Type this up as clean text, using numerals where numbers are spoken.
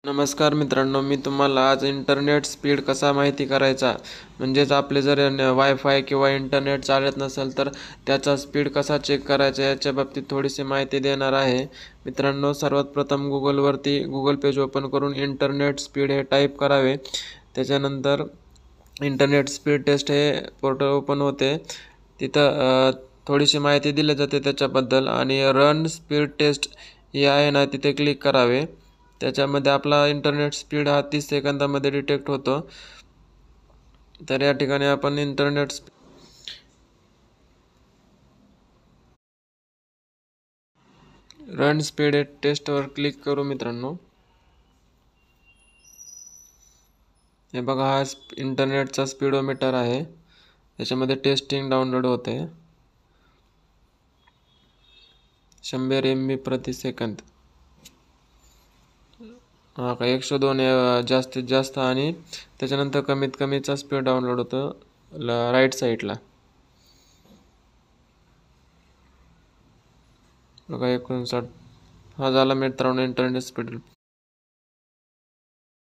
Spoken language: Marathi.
नमस्कार मित्रांनो, मी तुम्हाला आज इंटरनेट स्पीड कसा माहिती करायचा, म्हणजेच आपले जर वायफाय किंवा इंटरनेट चालत नसेल तर त्याचा स्पीड कसा चेक करायचा याच्या बाबतीत थोडीशी माहिती देणार आहे. मित्रांनो, सर्वात प्रथम गूगल पेज ओपन करून इंटरनेट स्पीड हे टाईप करावे. त्याच्यानंतर इंटरनेट स्पीड टेस्ट हे पोर्टल ओपन होते. तिथं थोडीशी माहिती दिली जाते त्याच्याबद्दल आणि रन स्पीड टेस्ट हे आहे ना, तिथे क्लिक करावे. त्याच्यामध्ये आपला इंटरनेट स्पीड हा 30 सेकंदामध्ये डिटेक्ट होतो. तर या ठिकाणी आपण रन स्पीड टेस्टवर क्लिक करू. मित्रांनो, हे बघा, हा इंटरनेटचा स्पीडोमीटर आहे. त्याच्यामध्ये टेस्टिंग डाउनलोड होते. 100 MB प्रति सेकंद. हा का 102 जास्तीत जास्त, आणि त्याच्यानंतर कमीत कमीचा स्पीड डाउनलोड होतो राईट साईडला. बघा 59. हा झाला मित्रांनो इंटरनेट स्पीड.